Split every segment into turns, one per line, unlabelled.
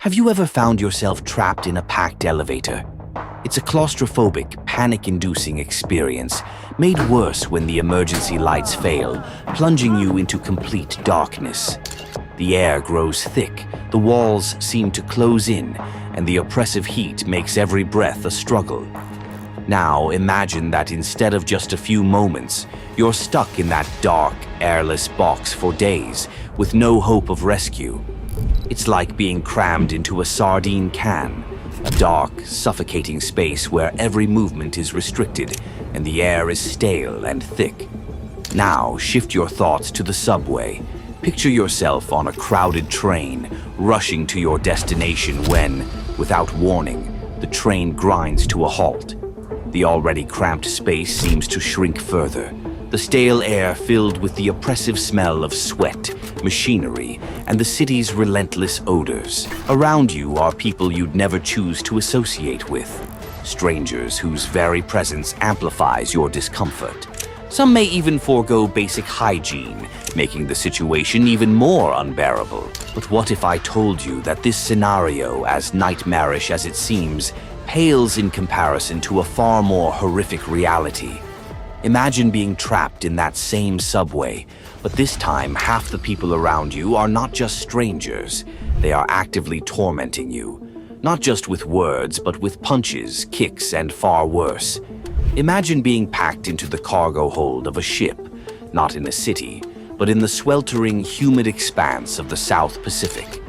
Have you ever found yourself trapped in a packed elevator? It's a claustrophobic, panic-inducing experience, made worse when the emergency lights fail, plunging you into complete darkness. The air grows thick, the walls seem to close in, and the oppressive heat makes every breath a struggle. Now imagine that instead of just a few moments, you're stuck in that dark, airless box for days, with no hope of rescue. It's like being crammed into a sardine can, a dark, suffocating space where every movement is restricted and the air is stale and thick. Now shift your thoughts to the subway. Picture yourself on a crowded train, rushing to your destination when, without warning, the train grinds to a halt. The already cramped space seems to shrink further, the stale air filled with the oppressive smell of sweat, machinery, and the city's relentless odors. Around you are people you'd never choose to associate with, strangers whose very presence amplifies your discomfort. Some may even forego basic hygiene, making the situation even more unbearable. But what if I told you that this scenario, as nightmarish as it seems, pales in comparison to a far more horrific reality? Imagine being trapped in that same subway, but this time half the people around you are not just strangers. They are actively tormenting you, not just with words, but with punches, kicks, and far worse. Imagine being packed into the cargo hold of a ship, not in a city, but in the sweltering, humid expanse of the South Pacific.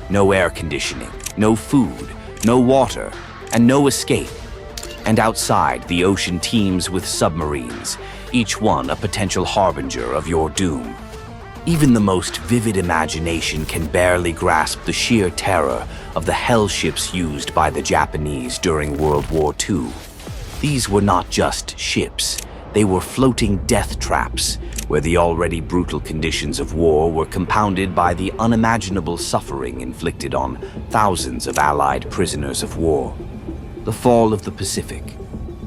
No air conditioning, no food, no water, and no escape. And outside, the ocean teems with submarines, each one a potential harbinger of your doom. Even the most vivid imagination can barely grasp the sheer terror of the hell ships used by the Japanese during World War II. These were not just ships, they were floating death traps, where the already brutal conditions of war were compounded by the unimaginable suffering inflicted on thousands of Allied prisoners of war. The fall of the Pacific.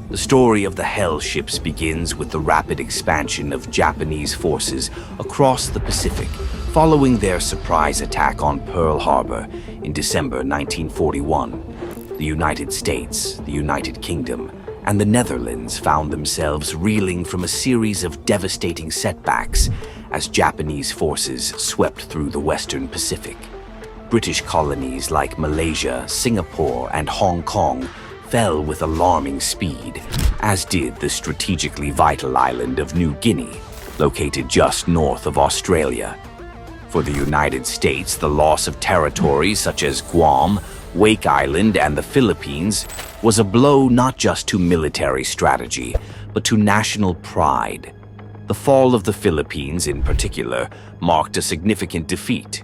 The story of the hell ships begins with the rapid expansion of Japanese forces across the Pacific following their surprise attack on Pearl Harbor in December 1941. The United States, the United Kingdom, and the Netherlands found themselves reeling from a series of devastating setbacks as Japanese forces swept through the Western Pacific. British colonies like Malaysia, Singapore, and Hong Kong fell with alarming speed, as did the strategically vital island of New Guinea, located just north of Australia. For the United States, the loss of territories such as Guam, Wake Island, and the Philippines was a blow not just to military strategy, but to national pride. The fall of the Philippines, in particular, marked a significant defeat.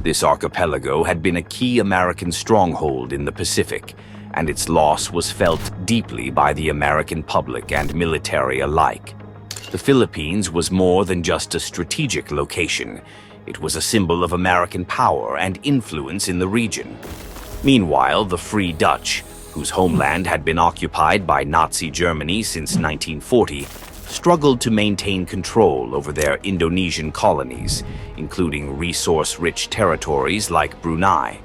This archipelago had been a key American stronghold in the Pacific, and its loss was felt deeply by the American public and military alike. The Philippines was more than just a strategic location. It was a symbol of American power and influence in the region. Meanwhile, the Free Dutch, whose homeland had been occupied by Nazi Germany since 1940, struggled to maintain control over their Indonesian colonies, including resource-rich territories like Brunei.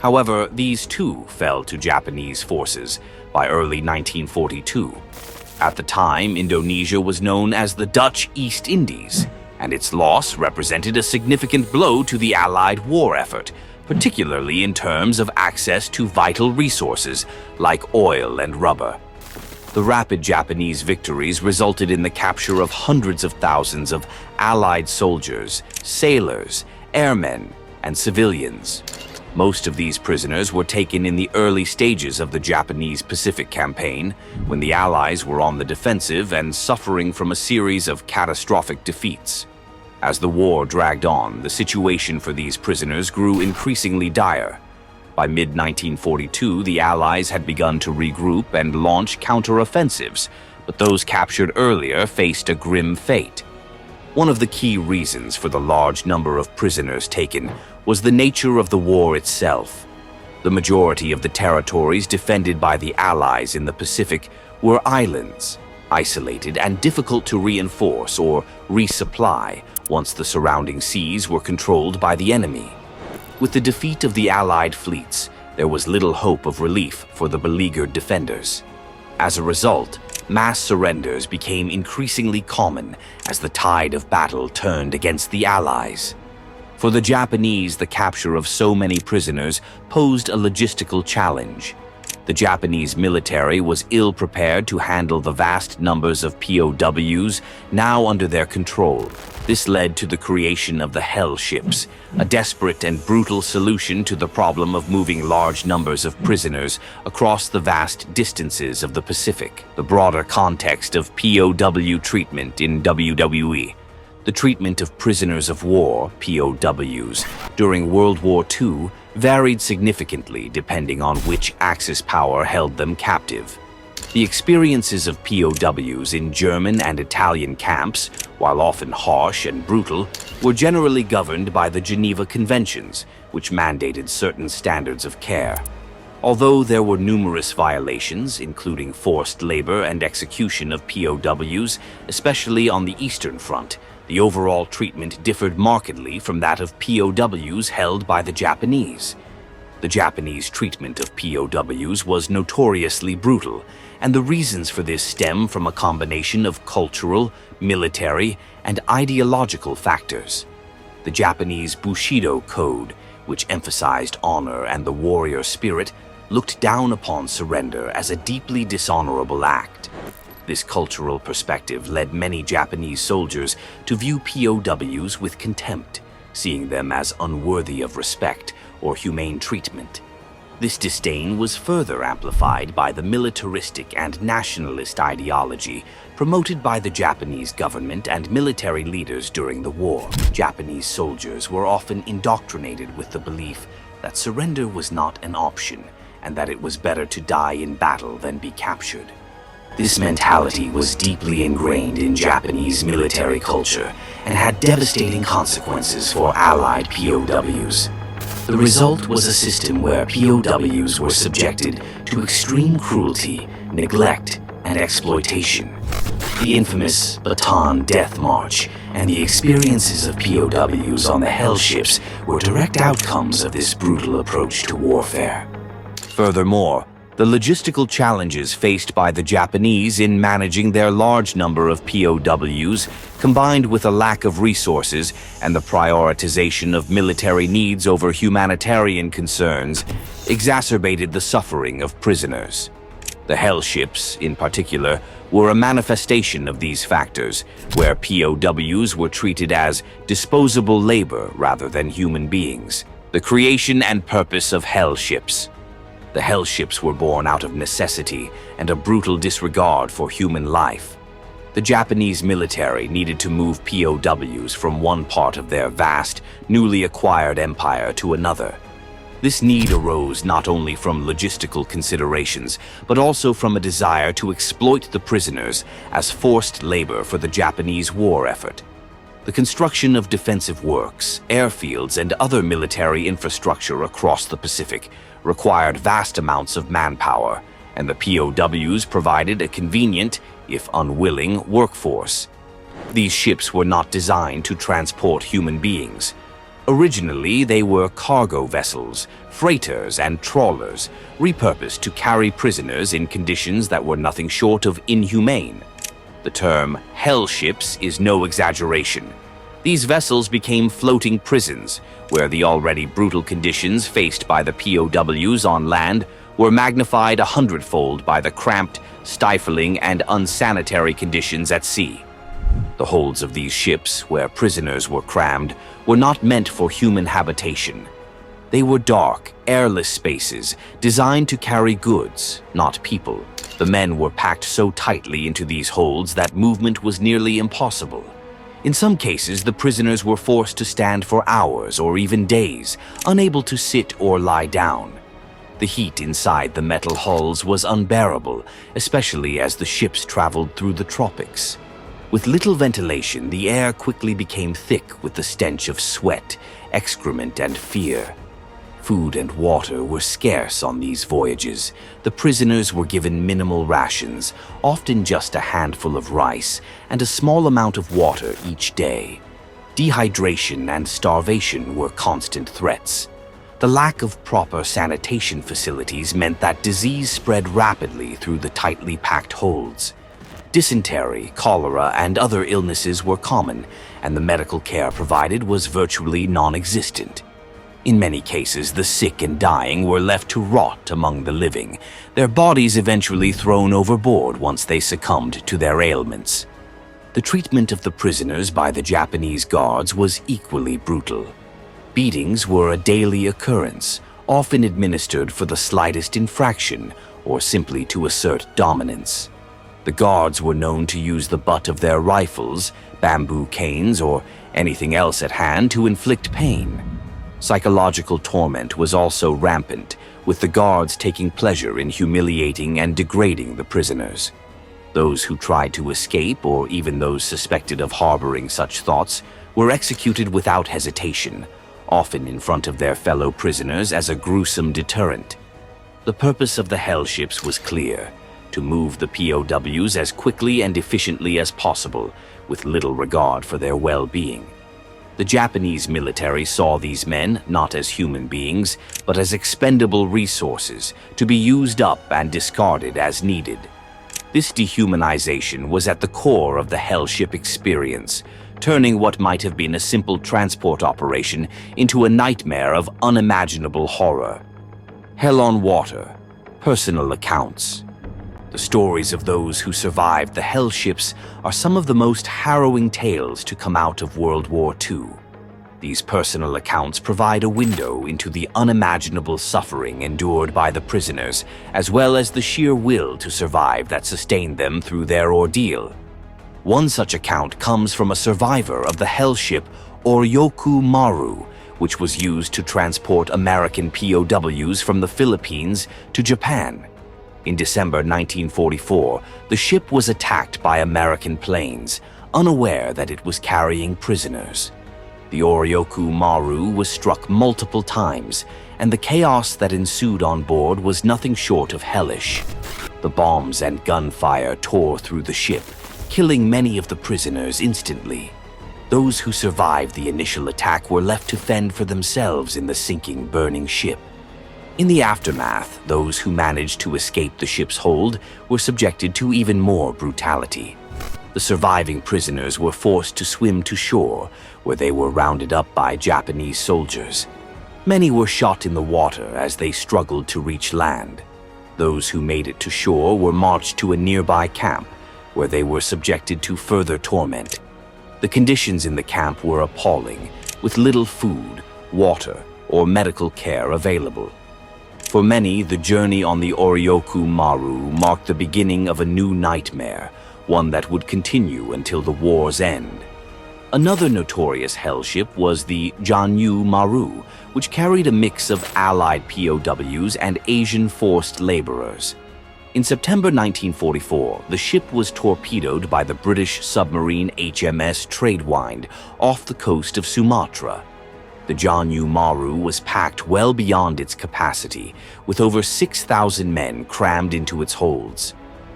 However, these too fell to Japanese forces by early 1942. At the time, Indonesia was known as the Dutch East Indies, and its loss represented a significant blow to the Allied war effort, particularly in terms of access to vital resources like oil and rubber. The rapid Japanese victories resulted in the capture of hundreds of thousands of Allied soldiers, sailors, airmen, and civilians. Most of these prisoners were taken in the early stages of the Japanese Pacific Campaign, when the Allies were on the defensive and suffering from a series of catastrophic defeats. As the war dragged on, the situation for these prisoners grew increasingly dire. By mid-1942, the Allies had begun to regroup and launch counteroffensives, but those captured earlier faced a grim fate. One of the key reasons for the large number of prisoners taken was the nature of the war itself. The majority of the territories defended by the Allies in the Pacific were islands, isolated and difficult to reinforce or resupply once the surrounding seas were controlled by the enemy. With the defeat of the Allied fleets, there was little hope of relief for the beleaguered defenders. As a result, mass surrenders became increasingly common as the tide of battle turned against the Allies. For the Japanese, the capture of so many prisoners posed a logistical challenge. The Japanese military was ill-prepared to handle the vast numbers of POWs now under their control. This led to the creation of the Hell ships, a desperate and brutal solution to the problem of moving large numbers of prisoners across the vast distances of the Pacific. The broader context of POW treatment in WWII. The treatment of prisoners of war, POWs, during World War II varied significantly depending on which Axis power held them captive. The experiences of POWs in German and Italian camps, while often harsh and brutal, were generally governed by the Geneva Conventions, which mandated certain standards of care. Although there were numerous violations, including forced labor and execution of POWs, especially on the Eastern Front, the overall treatment differed markedly from that of POWs held by the Japanese. The Japanese treatment of POWs was notoriously brutal, and the reasons for this stem from a combination of cultural, military, and ideological factors. The Japanese Bushido Code, which emphasized honor and the warrior spirit, looked down upon surrender as a deeply dishonorable act. This cultural perspective led many Japanese soldiers to view POWs with contempt, seeing them as unworthy of respect or humane treatment. This disdain was further amplified by the militaristic and nationalist ideology promoted by the Japanese government and military leaders during the war. Japanese soldiers were often indoctrinated with the belief that surrender was not an option and that it was better to die in battle than be captured. This mentality was deeply ingrained in Japanese military culture and had devastating consequences for Allied POWs. The result was a system where POWs were subjected to extreme cruelty, neglect, and exploitation. The infamous Bataan Death March and the experiences of POWs on the Hell ships were direct outcomes of this brutal approach to warfare. Furthermore, the logistical challenges faced by the Japanese in managing their large number of POWs, combined with a lack of resources and the prioritization of military needs over humanitarian concerns, exacerbated the suffering of prisoners. The Hell ships, in particular, were a manifestation of these factors, where POWs were treated as disposable labor rather than human beings. The creation and purpose of Hell ships. The Hell ships were born out of necessity and a brutal disregard for human life. The Japanese military needed to move POWs from one part of their vast, newly acquired empire to another. This need arose not only from logistical considerations, but also from a desire to exploit the prisoners as forced labor for the Japanese war effort. The construction of defensive works, airfields, and other military infrastructure across the Pacific required vast amounts of manpower, and the POWs provided a convenient, if unwilling, workforce. These ships were not designed to transport human beings. Originally, they were cargo vessels, freighters, and trawlers, repurposed to carry prisoners in conditions that were nothing short of inhumane. The term Hell ships is no exaggeration. These vessels became floating prisons, where the already brutal conditions faced by the POWs on land were magnified 100-fold by the cramped, stifling, and unsanitary conditions at sea. The holds of these ships, where prisoners were crammed, were not meant for human habitation. They were dark, airless spaces designed to carry goods, not people. The men were packed so tightly into these holds that movement was nearly impossible. In some cases, the prisoners were forced to stand for hours or even days, unable to sit or lie down. The heat inside the metal hulls was unbearable, especially as the ships traveled through the tropics. With little ventilation, the air quickly became thick with the stench of sweat, excrement, and fear. Food and water were scarce on these voyages. The prisoners were given minimal rations, often just a handful of rice and a small amount of water each day. Dehydration and starvation were constant threats. The lack of proper sanitation facilities meant that disease spread rapidly through the tightly packed holds. Dysentery, cholera, and other illnesses were common, and the medical care provided was virtually non-existent. In many cases, the sick and dying were left to rot among the living, their bodies eventually thrown overboard once they succumbed to their ailments. The treatment of the prisoners by the Japanese guards was equally brutal. Beatings were a daily occurrence, often administered for the slightest infraction or simply to assert dominance. The guards were known to use the butt of their rifles, bamboo canes, or anything else at hand to inflict pain. Psychological torment was also rampant, with the guards taking pleasure in humiliating and degrading the prisoners. Those who tried to escape, or even those suspected of harboring such thoughts, were executed without hesitation, often in front of their fellow prisoners as a gruesome deterrent. The purpose of the hell ships was clear: to move the POWs as quickly and efficiently as possible, with little regard for their well-being. The Japanese military saw these men not as human beings, but as expendable resources to be used up and discarded as needed. This dehumanization was at the core of the hell ship experience, turning what might have been a simple transport operation into a nightmare of unimaginable horror. Hell on water, personal accounts. The stories of those who survived the hell ships are some of the most harrowing tales to come out of World War II. These personal accounts provide a window into the unimaginable suffering endured by the prisoners, as well as the sheer will to survive that sustained them through their ordeal. One such account comes from a survivor of the hell ship Oryoku Maru, which was used to transport American POWs from the Philippines to Japan. In December 1944, the ship was attacked by American planes, unaware that it was carrying prisoners. The Oryoku Maru was struck multiple times, and the chaos that ensued on board was nothing short of hellish. The bombs and gunfire tore through the ship, killing many of the prisoners instantly. Those who survived the initial attack were left to fend for themselves in the sinking, burning ship. In the aftermath, those who managed to escape the ship's hold were subjected to even more brutality. The surviving prisoners were forced to swim to shore, where they were rounded up by Japanese soldiers. Many were shot in the water as they struggled to reach land. Those who made it to shore were marched to a nearby camp, where they were subjected to further torment. The conditions in the camp were appalling, with little food, water, or medical care available. For many, the journey on the Oryoku Maru marked the beginning of a new nightmare, one that would continue until the war's end. Another notorious hell ship was the Janyu Maru, which carried a mix of Allied POWs and Asian forced laborers. In September 1944, the ship was torpedoed by the British submarine HMS Tradewind off the coast of Sumatra. The Janyu Maru was packed well beyond its capacity, with over 6,000 men crammed into its holds.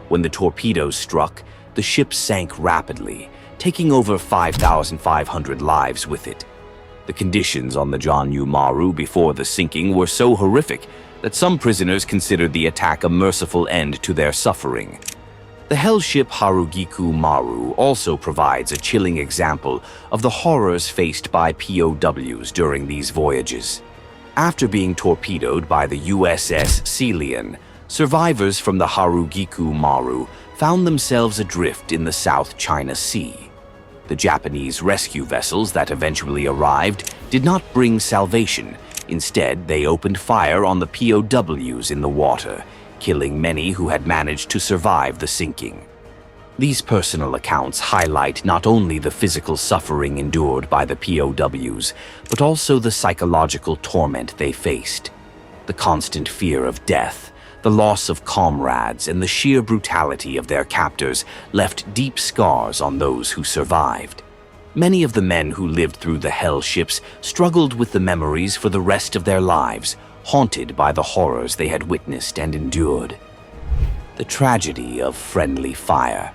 When the torpedoes struck, the ship sank rapidly, taking over 5,500 lives with it. The conditions on the Janyu Maru before the sinking were so horrific that some prisoners considered the attack a merciful end to their suffering. The hell ship Harugiku Maru also provides a chilling example of the horrors faced by POWs during these voyages. After being torpedoed by the USS Celian, survivors from the Harugiku Maru found themselves adrift in the South China Sea. The Japanese rescue vessels that eventually arrived did not bring salvation. Instead, they opened fire on the POWs in the water, killing many who had managed to survive the sinking. These personal accounts highlight not only the physical suffering endured by the POWs, but also the psychological torment they faced. The constant fear of death, the loss of comrades, and the sheer brutality of their captors left deep scars on those who survived. Many of the men who lived through the hell ships struggled with the memories for the rest of their lives, haunted by the horrors they had witnessed and endured. The tragedy of friendly fire.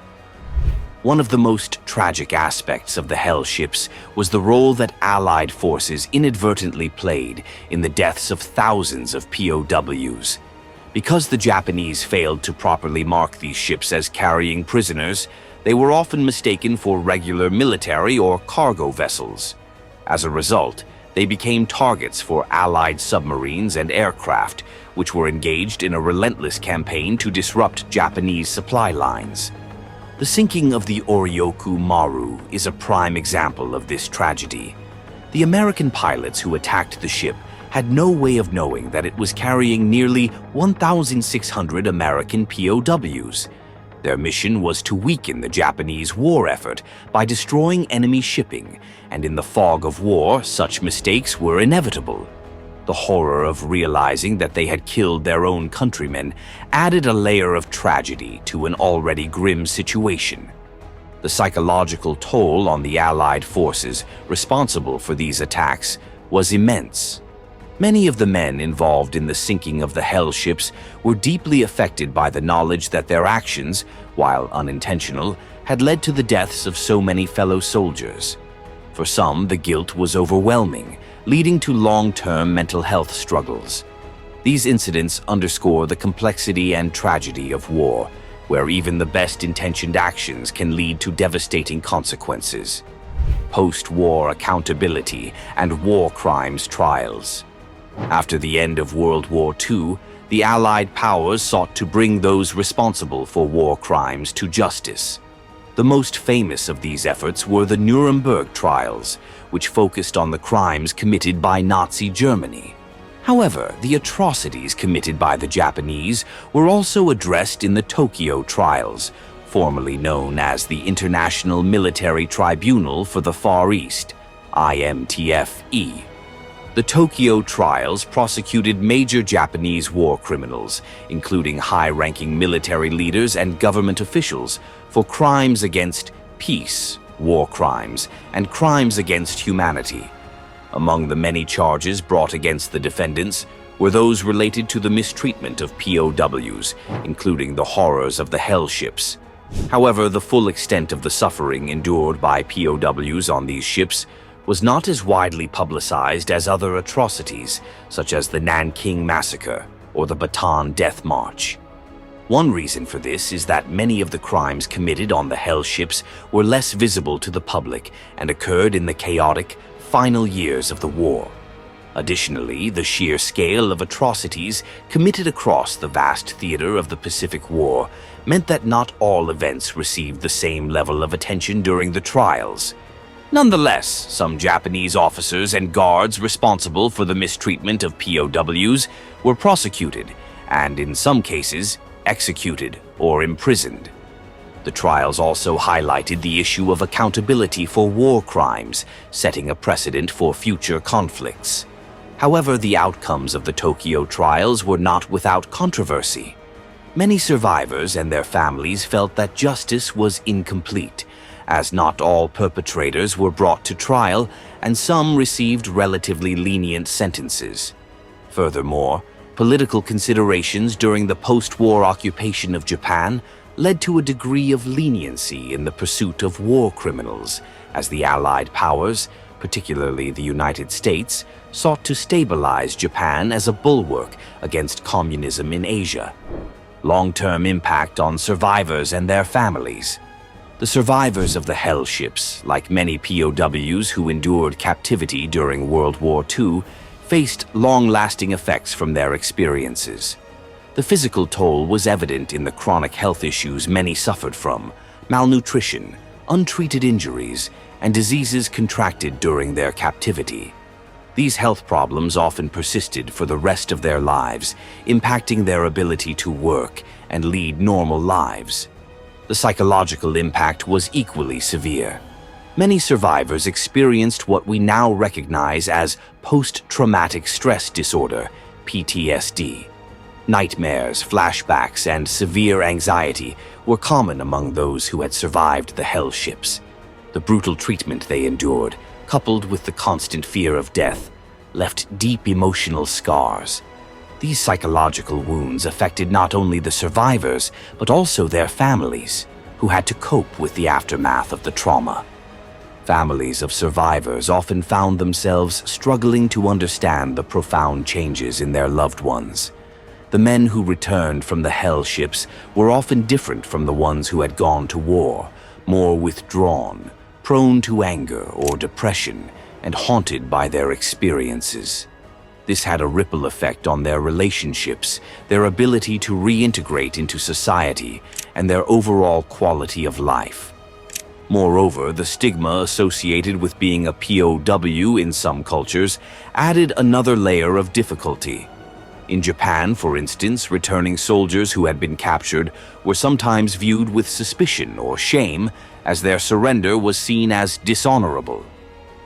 One of the most tragic aspects of the Hell ships was the role that Allied forces inadvertently played in the deaths of thousands of POWs. Because the Japanese failed to properly mark these ships as carrying prisoners, they were often mistaken for regular military or cargo vessels. As a result, they became targets for Allied submarines and aircraft, which were engaged in a relentless campaign to disrupt Japanese supply lines. The sinking of the Oryoku Maru is a prime example of this tragedy. The American pilots who attacked the ship had no way of knowing that it was carrying nearly 1,600 American POWs. Their mission was to weaken the Japanese war effort by destroying enemy shipping, and in the fog of war, such mistakes were inevitable. The horror of realizing that they had killed their own countrymen added a layer of tragedy to an already grim situation. The psychological toll on the Allied forces responsible for these attacks was immense. Many of the men involved in the sinking of the Hell ships were deeply affected by the knowledge that their actions, while unintentional, had led to the deaths of so many fellow soldiers. For some, the guilt was overwhelming, leading to long-term mental health struggles. These incidents underscore the complexity and tragedy of war, where even the best-intentioned actions can lead to devastating consequences. Post-war accountability and war crimes trials. After the end of World War II, the Allied powers sought to bring those responsible for war crimes to justice. The most famous of these efforts were the Nuremberg trials, which focused on the crimes committed by Nazi Germany. However, the atrocities committed by the Japanese were also addressed in the Tokyo trials, formerly known as the International Military Tribunal for the Far East, IMTF-E. The Tokyo trials prosecuted major Japanese war criminals, including high-ranking military leaders and government officials, for crimes against peace, war crimes, and crimes against humanity. Among the many charges brought against the defendants were those related to the mistreatment of POWs, including the horrors of the Hell ships. However, the full extent of the suffering endured by POWs on these ships was not as widely publicized as other atrocities, such as the Nanking Massacre or the Bataan Death March. One reason for this is that many of the crimes committed on the Hell ships were less visible to the public and occurred in the chaotic, final years of the war. Additionally, the sheer scale of atrocities committed across the vast theater of the Pacific War meant that not all events received the same level of attention during the trials. Nonetheless, some Japanese officers and guards responsible for the mistreatment of POWs were prosecuted and, in some cases, executed or imprisoned. The trials also highlighted the issue of accountability for war crimes, setting a precedent for future conflicts. However, the outcomes of the Tokyo trials were not without controversy. Many survivors and their families felt that justice was incomplete, as not all perpetrators were brought to trial and some received relatively lenient sentences. Furthermore, political considerations during the post-war occupation of Japan led to a degree of leniency in the pursuit of war criminals, as the Allied powers, particularly the United States, sought to stabilize Japan as a bulwark against communism in Asia. Long-term impact on survivors and their families. The survivors of the Hell ships, like many POWs who endured captivity during World War II, faced long-lasting effects from their experiences. The physical toll was evident in the chronic health issues many suffered from: malnutrition, untreated injuries, and diseases contracted during their captivity. These health problems often persisted for the rest of their lives, impacting their ability to work and lead normal lives. The psychological impact was equally severe. Many survivors experienced what we now recognize as post-traumatic stress disorder, PTSD. Nightmares, flashbacks, and severe anxiety were common among those who had survived the Hell ships. The brutal treatment they endured, coupled with the constant fear of death, left deep emotional scars. These psychological wounds affected not only the survivors, but also their families. who had to cope with the aftermath of the trauma. Families of survivors often found themselves struggling to understand the profound changes in their loved ones. The men who returned from the hell ships were often different from the ones who had gone to war, more withdrawn, prone to anger or depression, and haunted by their experiences. This had a ripple effect on their relationships, their ability to reintegrate into society, and their overall quality of life. Moreover, the stigma associated with being a POW in some cultures added another layer of difficulty. In Japan, for instance, returning soldiers who had been captured were sometimes viewed with suspicion or shame, as their surrender was seen as dishonorable.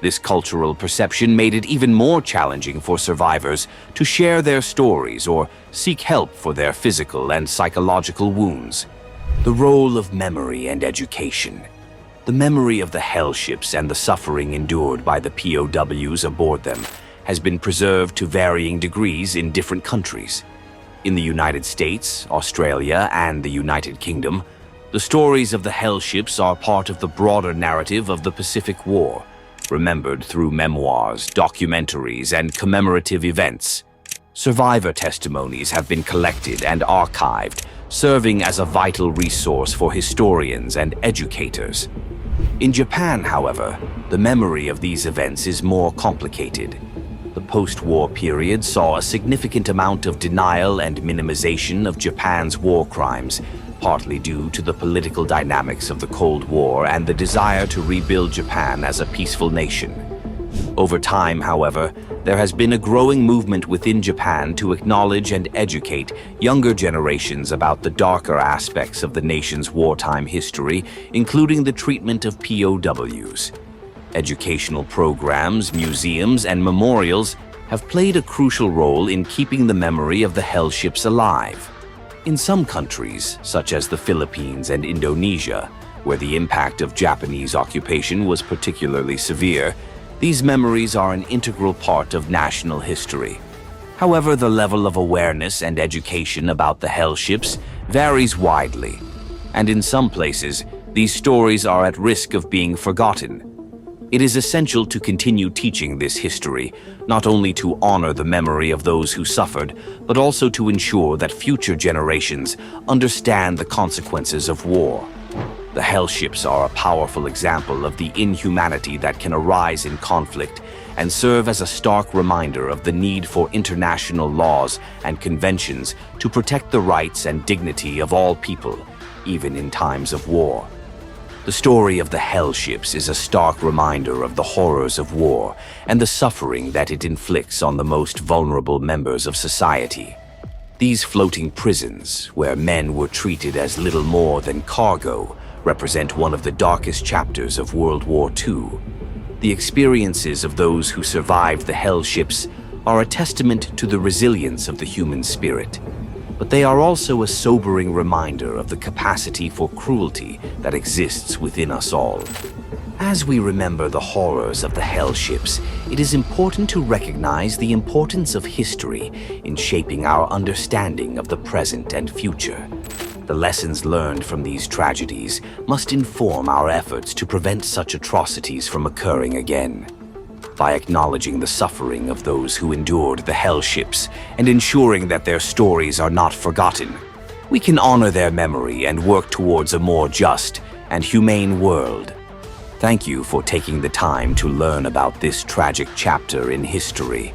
This cultural perception made it even more challenging for survivors to share their stories or seek help for their physical and psychological wounds. The role of memory and education. The memory of the hell ships and the suffering endured by the POWs aboard them has been preserved to varying degrees in different countries. In the United States, Australia, and the United Kingdom, the stories of the hell ships are part of the broader narrative of the Pacific War, remembered through memoirs, documentaries, and commemorative events. Survivor testimonies have been collected and archived, serving as a vital resource for historians and educators. In Japan, however, the memory of these events is more complicated. The post-war period saw a significant amount of denial and minimization of Japan's war crimes, partly due to the political dynamics of the Cold War and the desire to rebuild Japan as a peaceful nation. Over time, however, there has been a growing movement within Japan to acknowledge and educate younger generations about the darker aspects of the nation's wartime history, including the treatment of POWs. Educational programs, museums, and memorials have played a crucial role in keeping the memory of the hell ships alive. In some countries, such as the Philippines and Indonesia, where the impact of Japanese occupation was particularly severe, these memories are an integral part of national history. However, the level of awareness and education about the hell ships varies widely, and in some places, these stories are at risk of being forgotten. It is essential to continue teaching this history, not only to honor the memory of those who suffered, but also to ensure that future generations understand the consequences of war. The hell ships are a powerful example of the inhumanity that can arise in conflict and serve as a stark reminder of the need for international laws and conventions to protect the rights and dignity of all people, even in times of war. The story of the hell ships is a stark reminder of the horrors of war and the suffering that it inflicts on the most vulnerable members of society. These floating prisons, where men were treated as little more than cargo, represent one of the darkest chapters of World War II. The experiences of those who survived the hell ships are a testament to the resilience of the human spirit, but they are also a sobering reminder of the capacity for cruelty that exists within us all. As we remember the horrors of the hell ships, it is important to recognize the importance of history in shaping our understanding of the present and future. The lessons learned from these tragedies must inform our efforts to prevent such atrocities from occurring again. By acknowledging the suffering of those who endured the hell ships and ensuring that their stories are not forgotten, we can honor their memory and work towards a more just and humane world. Thank you for taking the time to learn about this tragic chapter in history.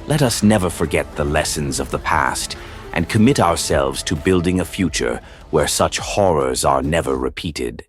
Let us never forget the lessons of the past and commit ourselves to building a future where such horrors are never repeated.